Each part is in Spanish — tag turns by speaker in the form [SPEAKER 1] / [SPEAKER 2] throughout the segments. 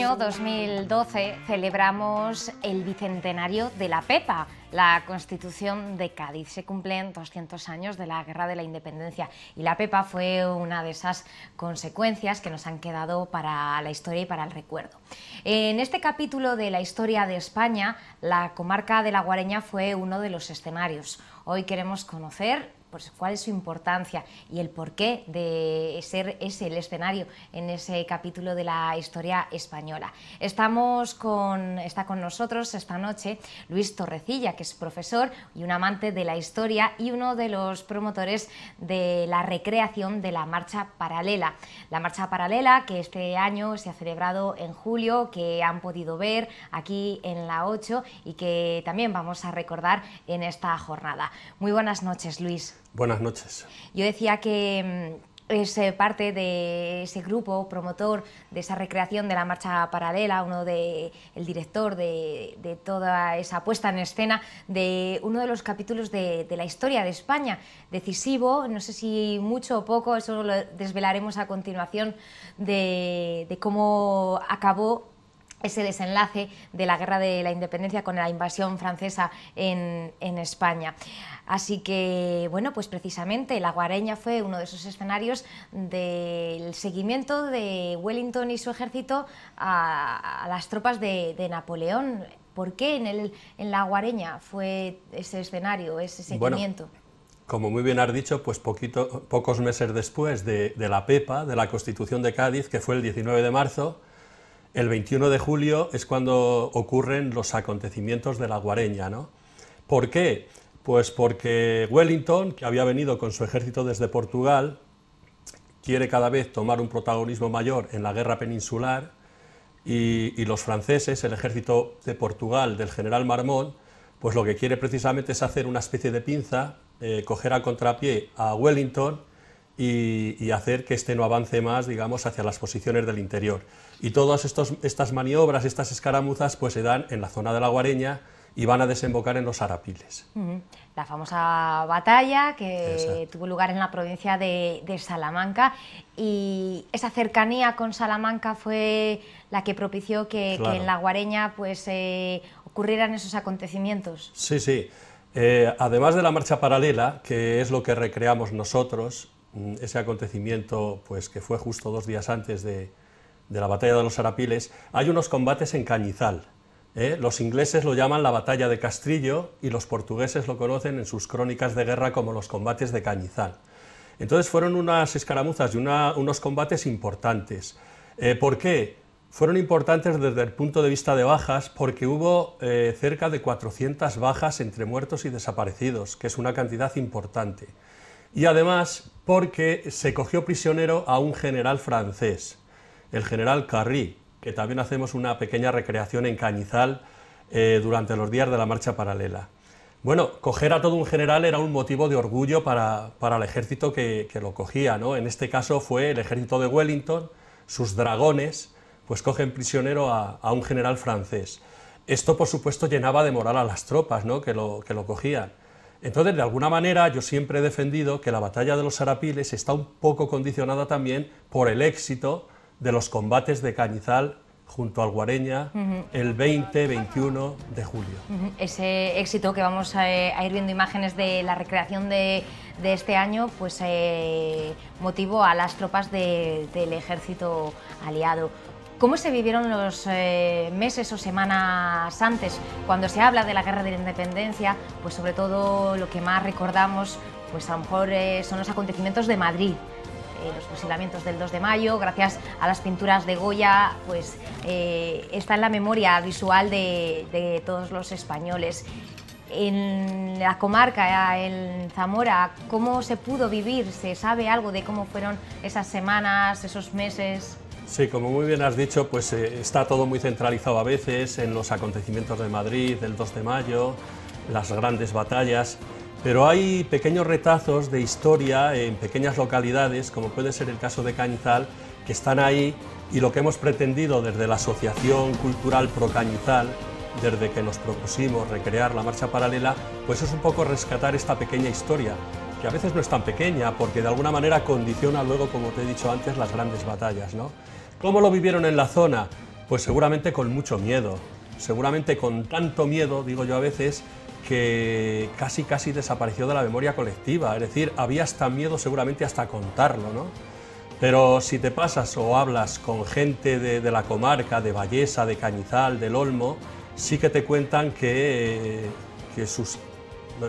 [SPEAKER 1] año 2012 celebramos el bicentenario de la Pepa, la Constitución de Cádiz. Se cumplen 200 años de la Guerra de la Independencia y la Pepa fue una de esas consecuencias que nos han quedado para la historia y para el recuerdo. En este capítulo de la historia de España, la comarca de La Guareña fue uno de los escenarios. Hoy queremos conocer cuál es su importancia y el porqué de ser ese el escenario en ese capítulo de la historia española. Está con nosotros esta noche Luis Torrecilla, que es profesor y un amante de la historia y uno de los promotores de la recreación de la Marcha Paralela. La Marcha Paralela que este año se ha celebrado en julio, que han podido ver aquí en la 8 y que también vamos a recordar en esta jornada. Muy buenas noches, Luis.
[SPEAKER 2] Buenas noches.
[SPEAKER 1] Yo decía que es parte de ese grupo promotor de esa recreación de la Marcha Paralela, el director de toda esa puesta en escena de uno de los capítulos de la historia de España, decisivo, no sé si mucho o poco, eso lo desvelaremos a continuación, de cómo acabó ese desenlace de la Guerra de la Independencia con la invasión francesa en España. Así que, bueno, pues precisamente La Guareña fue uno de esos escenarios del seguimiento de Wellington y su ejército a las tropas de Napoleón. ¿Por qué en La Guareña fue ese escenario, ese seguimiento?
[SPEAKER 2] Bueno, como muy bien has dicho, pues pocos meses después de la Pepa, de la Constitución de Cádiz, que fue el 19 de marzo, el 21 de julio es cuando ocurren los acontecimientos de La Guareña, ¿no? ¿Por qué? Pues porque Wellington, que había venido con su ejército desde Portugal, quiere cada vez tomar un protagonismo mayor en la guerra peninsular y los franceses, el ejército de Portugal del general Marmont, pues lo que quiere precisamente es hacer una especie de pinza, coger a contrapié a Wellington y hacer que este no avance más, digamos, hacia las posiciones del interior. Y todas estas maniobras, estas escaramuzas, pues se dan en la zona de La Guareña y van a desembocar en los Arapiles.
[SPEAKER 1] La famosa batalla que
[SPEAKER 2] Exacto.
[SPEAKER 1] tuvo lugar en la provincia de Salamanca, y esa cercanía con Salamanca fue la que propició que en La Guareña pues, ocurrieran esos acontecimienros.
[SPEAKER 2] Sí, sí. Además de la Marcha Paralela, que es lo que recreamos nosotros, ese acontecimiento pues, que fue justo 2 días antes de la batalla de los Arapiles, hay unos combates en Cañizal. Los ingleses lo llaman la batalla de Castrillo y los portugueses lo conocen en sus crónicas de guerra como los combates de Cañizal. Entonces fueron unas escaramuzas y unos combates importantes. ¿Por qué? Fueron importantes desde el punto de vista de bajas porque hubo cerca de 400 bajas entre muertos y desaparecidos, que es una cantidad importante. Y además porque se cogió prisionero a un general francés, el general Carré, que también hacemos una pequeña recreación en Cañizal durante los días de la Marcha Paralela. Bueno, coger a todo un general era un motivo de orgullo para el ejército que lo cogía, ¿no? En este caso fue el ejército de Wellington, sus dragones, pues cogen prisionero a un general francés. Esto, por supuesto, llenaba de moral a las tropas, ¿no? que lo cogían. Entonces, de alguna manera, yo siempre he defendido que la batalla de los Arapiles está un poco condicionada también por el éxito de los combates de Cañizal junto al Guareña el 20-21 de julio.
[SPEAKER 1] Ese éxito que vamos a ir viendo imágenes de la recreación de este año, pues motivó a las tropas del ejército aliado. ¿Cómo se vivieron los meses o semanas antes? Cuando se habla de la Guerra de la Independencia, pues sobre todo lo que más recordamos, pues a lo mejor son los acontecimientos de Madrid, los fusilamientos del 2 de mayo, gracias a las pinturas de Goya, pues está en la memoria visual de todos los españoles. En la comarca, en Zamora, ¿cómo se pudo vivir? ¿Se sabe algo de cómo fueron esas semanas, esos meses?
[SPEAKER 2] Sí, como muy bien has dicho, pues está todo muy centralizado a veces en los acontecimientos de Madrid, del 2 de mayo, las grandes batallas, pero hay pequeños retazos de historia en pequeñas localidades, como puede ser el caso de Cañizal, que están ahí, y lo que hemos pretendido desde la Asociación Cultural Pro Cañizal, desde que nos propusimos recrear la Marcha Paralela, pues es un poco rescatar esta pequeña historia, que a veces no es tan pequeña, porque de alguna manera condiciona luego, como te he dicho antes, las grandes batallas, ¿no? ¿Cómo lo vivieron en la zona? Pues seguramente con mucho miedo, seguramente con tanto miedo, digo yo a veces, que casi desapareció de la memoria colectiva, es decir, había hasta miedo seguramente hasta contarlo, ¿no? Pero si te pasas o hablas con gente de la comarca, de Vallesa, de Cañizal, del Olmo, sí que te cuentan que sus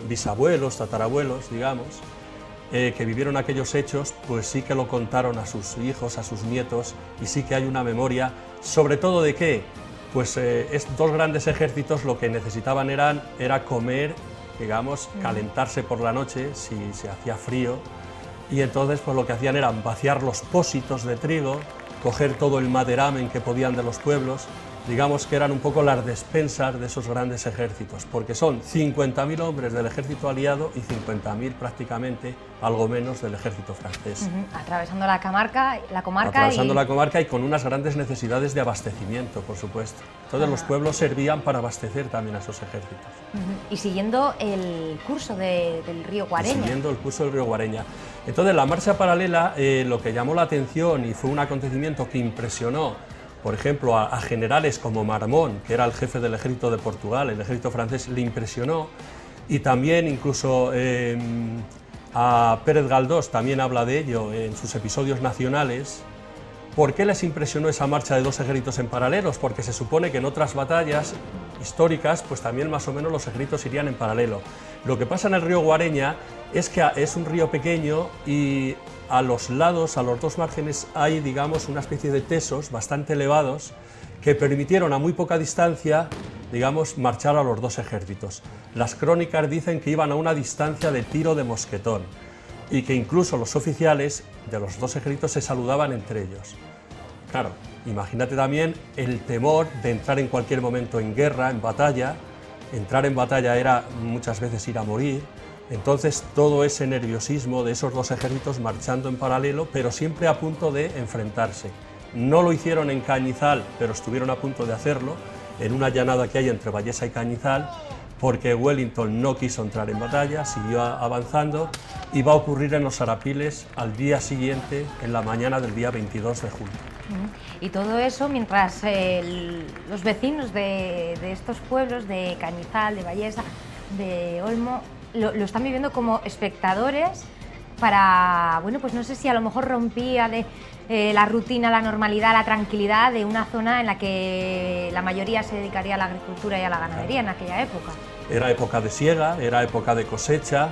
[SPEAKER 2] bisabuelos, tatarabuelos, digamos, que vivieron aquellos hechos, pues sí que lo contaron a sus hijos, a sus nietos, y sí que hay una memoria, sobre todo de qué, pues dos grandes ejércitos lo que necesitaban era comer, digamos, calentarse por la noche si se hacía frío, y entonces pues lo que hacían era vaciar los pósitos de trigo, coger todo el maderamen que podían de los pueblos, digamos que eran un poco las despensas de esos grandes ejércitos, porque son 50.000 hombres del ejército aliado y 50.000 prácticamente, algo menos, del ejército francés.
[SPEAKER 1] Atravesando la comarca
[SPEAKER 2] Atravesando la comarca y con unas grandes necesidades de abastecimiento, por supuesto. Entonces los pueblos servían para abastecer también a esos ejércitos.
[SPEAKER 1] Y siguiendo el curso del río Guareña.
[SPEAKER 2] Siguiendo el curso del río Guareña. Entonces la marcha paralela, lo que llamó la atención y fue un acontecimiento que impresionó, por ejemplo, a generales como Marmont, que era el jefe del ejército de Portugal, el ejército francés, le impresionó, y también incluso a Pérez Galdós también habla de ello en sus episodios nacionales. ¿Por qué les impresionó esa marcha de dos ejércitos en paralelos? Porque se supone que en otras batallas históricas, pues también más o menos los ejércitos irían en paralelo. Lo que pasa en el río Guareña es que es un río pequeño y a los lados, a los dos márgenes, hay, digamos, una especie de tesos bastante elevados que permitieron a muy poca distancia, digamos, marchar a los dos ejércitos. Las crónicas dicen que iban a una distancia de tiro de mosquetón y que incluso los oficiales de los dos ejércitos se saludaban entre ellos. Claro, imagínate también el temor de entrar en cualquier momento en guerra, en batalla. Entrar en batalla era muchas veces ir a morir. Entonces todo ese nerviosismo de esos dos ejércitos marchando en paralelo, pero siempre a punto de enfrentarse. No lo hicieron en Cañizal, pero estuvieron a punto de hacerlo, en una llanada que hay entre Vallesa y Cañizal, porque Wellington no quiso entrar en batalla, siguió avanzando, y va a ocurrir en los Arapiles al día siguiente, en la mañana del día 22 de julio.
[SPEAKER 1] Y todo eso mientras los vecinos de estos pueblos, de Cañizal, de Vallesa, de Olmo, lo están viviendo como espectadores para, bueno, pues no sé si a lo mejor rompía la rutina, la normalidad, la tranquilidad de una zona en la que la mayoría se dedicaría a la agricultura y a la ganadería en aquella época.
[SPEAKER 2] Era época de siega, era época de cosecha,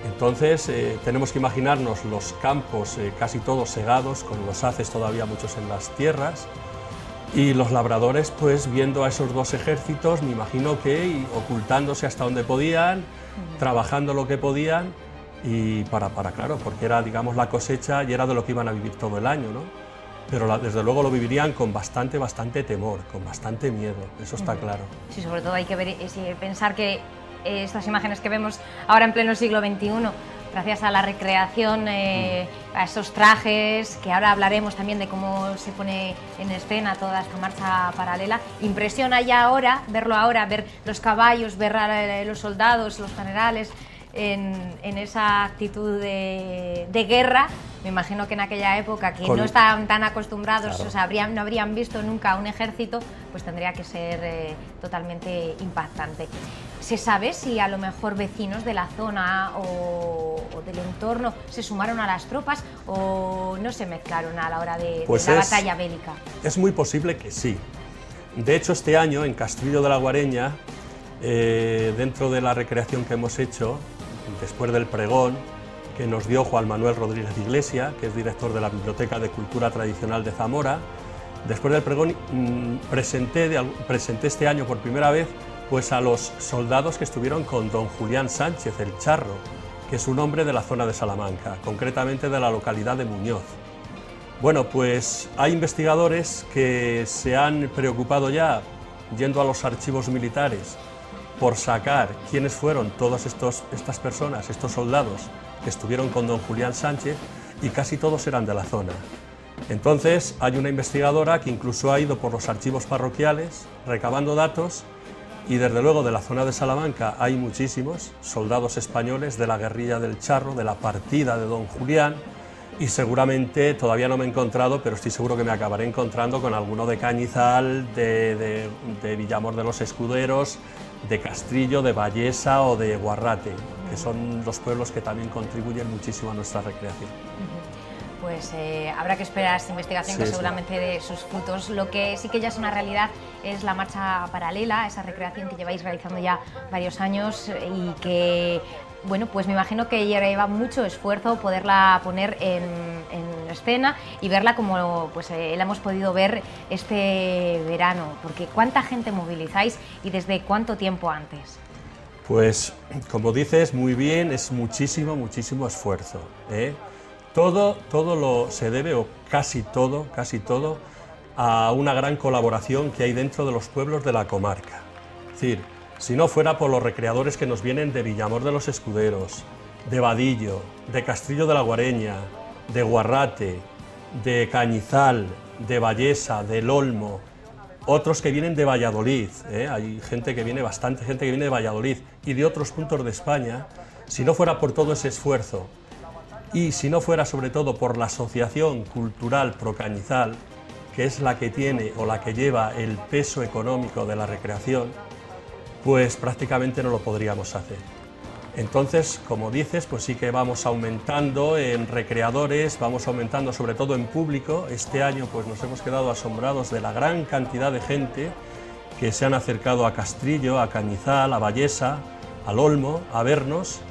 [SPEAKER 2] entonces tenemos que imaginarnos los campos casi todos segados, con los haces todavía muchos en las tierras, y los labradores pues viendo a esos dos ejércitos, me imagino que ocultándose hasta donde podían, trabajando lo que podían, y claro, porque era, digamos, la cosecha y era de lo que iban a vivir todo el año, ¿no? Pero desde luego lo vivirían con bastante temor, con bastante miedo, eso está claro.
[SPEAKER 1] Sí, sobre todo hay que pensar que estas imágenes que vemos ahora en pleno siglo XXI, gracias a la recreación, a esos trajes, que ahora hablaremos también de cómo se pone en escena toda esta marcha paralela, impresiona ya ahora, verlo ahora, ver los caballos, ver a los soldados, los generales, en esa actitud de guerra. Me imagino que en aquella época, que no estaban tan acostumbrados, claro, o sea, no habrían visto nunca un ejército, pues tendría que ser totalmente impactante. ¿Se sabe si a lo mejor vecinos de la zona o del entorno se sumaron a las tropas o no se mezclaron a la hora de la batalla bélica?
[SPEAKER 2] Es muy posible que sí. De hecho, este año en Castrillo de la Guareña, dentro de la recreación que hemos hecho, después del pregón que nos dio Juan Manuel Rodríguez Iglesia, que es director de la Biblioteca de Cultura Tradicional de Zamora, después del pregón presenté este año por primera vez pues a los soldados que estuvieron con don Julián Sánchez, el Charro, que es un hombre de la zona de Salamanca, concretamente de la localidad de Muñoz. Bueno, pues hay investigadores que se han preocupado ya, yendo a los archivos militares, por sacar quiénes fueron todas estas personas, estos soldados que estuvieron con don Julián Sánchez, y casi todos eran de la zona. Entonces hay una investigadora que incluso ha ido por los archivos parroquiales recabando datos, y desde luego de la zona de Salamanca hay muchísimos soldados españoles de la guerrilla del Charro, de la partida de don Julián, y seguramente, todavía no me he encontrado, pero estoy seguro que me acabaré encontrando con alguno de Cañizal, de Villamor de los Escuderos, de Castrillo, de Vallesa o de Guarrate, que son los pueblos que también contribuyen muchísimo a nuestra recreación.
[SPEAKER 1] Pues habrá que esperar esta investigación, que seguramente dé sus frutos. Lo que sí que ya es una realidad es la marcha paralela, esa recreación que lleváis realizando ya varios años y que, bueno, pues me imagino que lleva mucho esfuerzo poderla poner en escena y verla como pues, la hemos podido ver este verano, porque ¿cuánta gente movilizáis y desde cuánto tiempo antes?
[SPEAKER 2] Pues, como dices, muy bien, es muchísimo, muchísimo esfuerzo, ¿eh? Todo se debe, o casi todo, a una gran colaboración que hay dentro de los pueblos de la comarca. Es decir, si no fuera por los recreadores que nos vienen de Villamor de los Escuderos, de Vadillo, de Castrillo de la Guareña, de Guarrate, de Cañizal, de Vallesa, del Olmo, otros que vienen de Valladolid, hay gente que viene, bastante gente que viene de Valladolid y de otros puntos de España, si no fuera por todo ese esfuerzo y si no fuera sobre todo por la Asociación Cultural Pro Cañizal, que es la que tiene o la que lleva el peso económico de la recreación, pues prácticamente no lo podríamos hacer. Entonces, como dices, pues sí que vamos aumentando en recreadores, vamos aumentando sobre todo en público. Este año pues nos hemos quedado asombrados de la gran cantidad de gente que se han acercado a Castrillo, a Cañizal, a Vallesa, al Olmo, a vernos,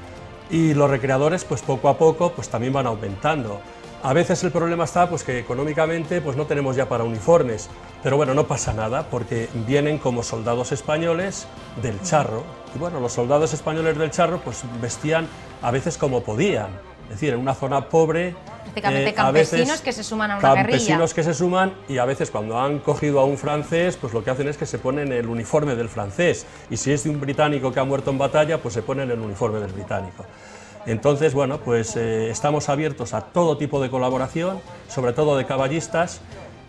[SPEAKER 2] y los recreadores pues poco a poco pues también van aumentando. A veces el problema está pues que económicamente pues no tenemos ya para uniformes, pero bueno, no pasa nada porque vienen como soldados españoles del Charro, y bueno, los soldados españoles del Charro pues vestían a veces como podían, es decir, en una zona pobre,
[SPEAKER 1] prácticamente campesinos que se suman a una guerrilla.
[SPEAKER 2] Campesinos que se suman, y a veces cuando han cogido a un francés, pues lo que hacen es que se ponen el uniforme del francés, y si es de un británico que ha muerto en batalla, pues se ponen el uniforme del británico. Entonces, bueno, pues estamos abiertos a todo tipo de colaboración, sobre todo de caballistas,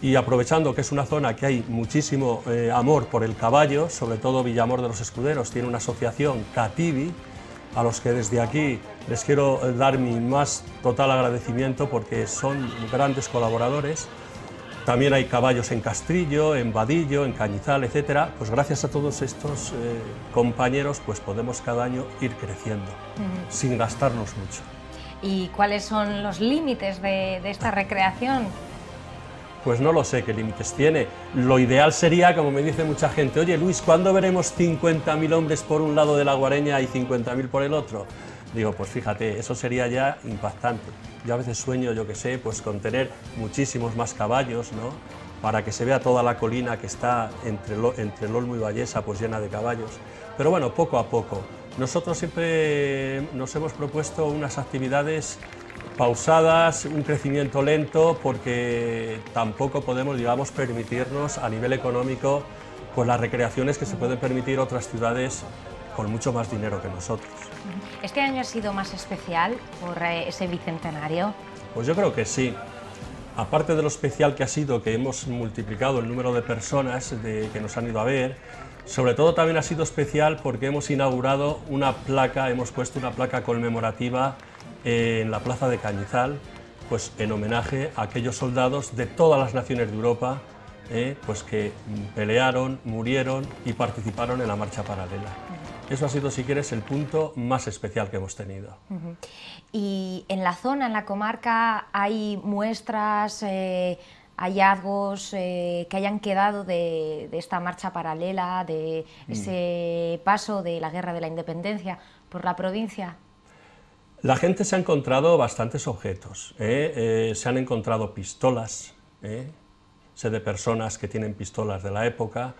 [SPEAKER 2] y aprovechando que es una zona que hay muchísimo amor por el caballo, sobre todo Villamor de los Escuderos tiene una asociación, Cativi, a los que desde aquí les quiero dar mi más total agradecimiento porque son grandes colaboradores. También hay caballos en Castrillo, en Vadillo, en Cañizal, etcétera. Pues gracias a todos estos compañeros pues podemos cada año ir creciendo, sin gastarnos mucho.
[SPEAKER 1] ¿Y cuáles son los límites de esta recreación?
[SPEAKER 2] Pues no lo sé qué límites tiene. Lo ideal sería, como me dice mucha gente, oye Luis, ¿cuándo veremos 50.000 hombres por un lado de la Guareña y 50.000 por el otro? Digo, pues fíjate, eso sería ya impactante. Yo a veces sueño, yo que sé, pues con tener muchísimos más caballos, ¿no? Para que se vea toda la colina que está entre el Olmo y Vallesa, pues llena de caballos. Pero bueno, poco a poco. Nosotros siempre nos hemos propuesto unas actividades pausadas, un crecimiento lento, porque tampoco podemos, digamos, permitirnos a nivel económico pues las recreaciones que se pueden permitir otras ciudades con mucho más dinero que nosotros.
[SPEAKER 1] ¿Este año ha sido más especial por ese bicentenario?
[SPEAKER 2] Pues yo creo que sí. Aparte de lo especial que ha sido, que hemos multiplicado el número de personas que nos han ido a ver, sobre todo también ha sido especial porque hemos inaugurado una placa, hemos puesto una placa conmemorativa en la plaza de Cañizal, pues en homenaje a aquellos soldados de todas las naciones de Europa, pues que pelearon, murieron y participaron en la marcha paralela. Eso ha sido, si quieres, el punto más especial que hemos tenido.
[SPEAKER 1] Y en la zona, en la comarca, ¿hay muestras, hallazgos que hayan quedado de esta marcha paralela, de ese paso de la Guerra de la Independencia por la provincia?
[SPEAKER 2] La gente se ha encontrado bastantes objetos, se han encontrado pistolas, sé de personas que tienen pistolas de la época.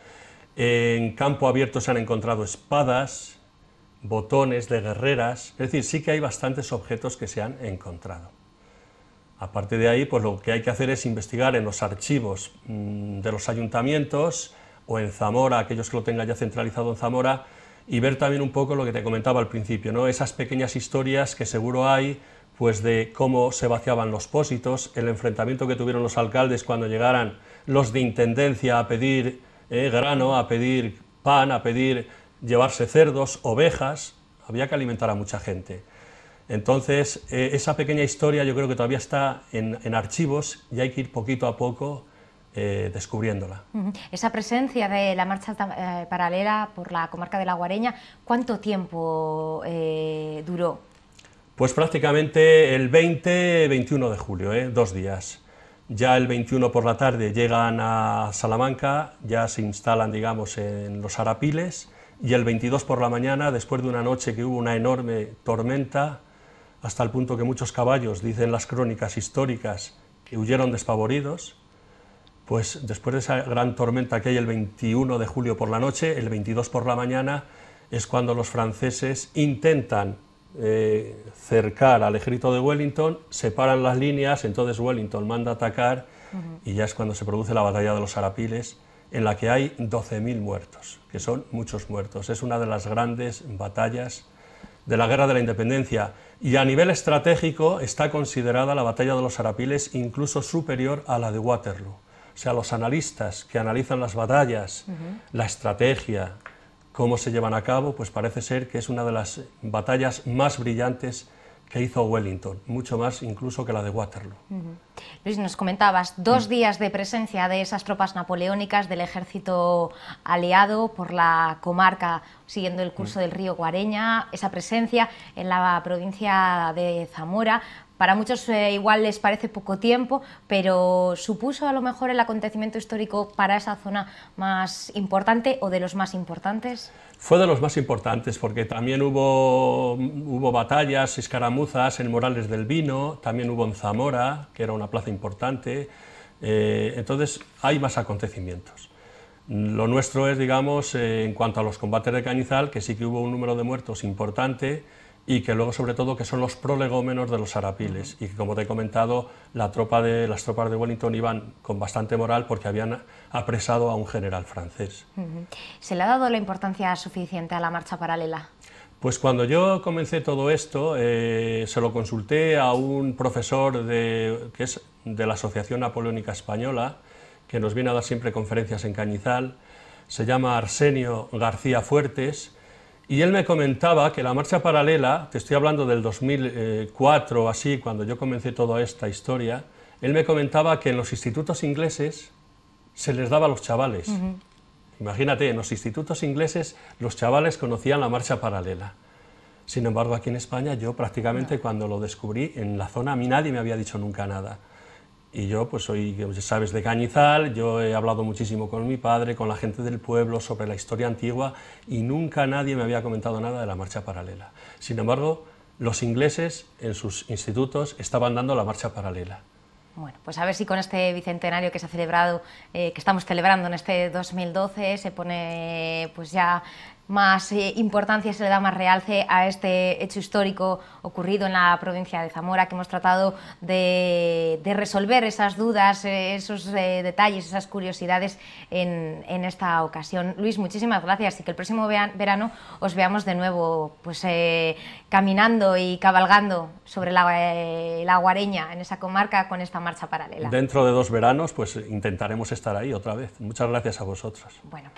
[SPEAKER 2] En campo abierto se han encontrado espadas, botones de guerreras, es decir, sí que hay bastantes objetos que se han encontrado. Aparte de ahí, pues lo que hay que hacer es investigar en los archivos de los ayuntamientos o en Zamora, aquellos que lo tengan ya centralizado en Zamora, y ver también un poco lo que te comentaba al principio, ¿no? Esas pequeñas historias que seguro hay, pues de cómo se vaciaban los pósitos, el enfrentamiento que tuvieron los alcaldes cuando llegaran los de intendencia a pedir grano, a pedir pan, a pedir llevarse cerdos, ovejas, había que alimentar a mucha gente. Entonces, esa pequeña historia yo creo que todavía está en archivos y hay que ir poquito a poco descubriéndola.
[SPEAKER 1] Esa presencia de la marcha paralela por la comarca de La Guareña, ¿cuánto tiempo duró?
[SPEAKER 2] Pues prácticamente el 20-21 de julio, 2 días. Ya el 21 por la tarde llegan a Salamanca, ya se instalan, digamos, en los Arapiles, y el 22 por la mañana, después de una noche que hubo una enorme tormenta, hasta el punto que muchos caballos, dicen las crónicas históricas, que huyeron despavoridos, pues después de esa gran tormenta que hay el 21 de julio por la noche, el 22 por la mañana, es cuando los franceses intentan cercar al ejército de Wellington, separan las líneas, entonces Wellington manda a atacar y ya es cuando se produce la batalla de los Arapiles, en la que hay 12.000 muertos, que son muchos muertos. Es una de las grandes batallas de la Guerra de la Independencia y a nivel estratégico está considerada la batalla de los Arapiles incluso superior a la de Waterloo. O sea, los analistas que analizan las batallas, la estrategia, cómo se llevan a cabo, pues parece ser que es una de las batallas más brillantes que hizo Wellington, mucho más incluso que la de Waterloo.
[SPEAKER 1] Luis, nos comentabas 2 días de presencia de esas tropas napoleónicas del ejército aliado por la comarca, siguiendo el curso del río Guareña, esa presencia en la provincia de Zamora. Para muchos igual les parece poco tiempo, pero ¿supuso a lo mejor el acontecimiento histórico para esa zona más importante o de los más importantes?
[SPEAKER 2] Fue de los más importantes porque también hubo batallas, escaramuzas en Morales del Vino, también hubo en Zamora, que era una plaza importante, entonces hay más acontecimientos. Lo nuestro es, digamos, en cuanto a los combates de Cañizal, que sí que hubo un número de muertos importante, y que luego, sobre todo, que son los prolegómenos de los Arapiles, y que, como te he comentado, las tropas de Wellington iban con bastante moral porque habían apresado a un general francés.
[SPEAKER 1] ¿Se le ha dado la importancia suficiente a la marcha paralela?
[SPEAKER 2] Pues cuando yo comencé todo esto, se lo consulté a un profesor que es de la Asociación Napoleónica Española, que nos viene a dar siempre conferencias en Cañizal, se llama Arsenio García Fuertes, y él me comentaba que la marcha paralela, te estoy hablando del 2004 o así, cuando yo comencé toda esta historia, él me comentaba que en los institutos ingleses se les daba a los chavales. Imagínate, en los institutos ingleses los chavales conocían la marcha paralela. Sin embargo, aquí en España yo prácticamente cuando lo descubrí en la zona, a mí nadie me había dicho nunca nada. Y yo, pues soy, ya sabes, de Cañizal, yo he hablado muchísimo con mi padre, con la gente del pueblo, sobre la historia antigua, y nunca nadie me había comentado nada de la marcha paralela. Sin embargo, los ingleses en sus institutos estaban dando la marcha paralela.
[SPEAKER 1] Bueno, pues a ver si con este bicentenario que se ha celebrado, que estamos celebrando en este 2012, se pone pues ya más importancia, se le da más realce a este hecho histórico ocurrido en la provincia de Zamora, que hemos tratado de resolver esas dudas, esos detalles, esas curiosidades en esta ocasión. Luis, muchísimas gracias y que el próximo verano os veamos de nuevo pues, caminando y cabalgando sobre la Guareña, en esa comarca, con esta marcha paralela.
[SPEAKER 2] Dentro de 2 veranos pues intentaremos estar ahí otra vez. Muchas gracias a vosotros.
[SPEAKER 1] Bueno.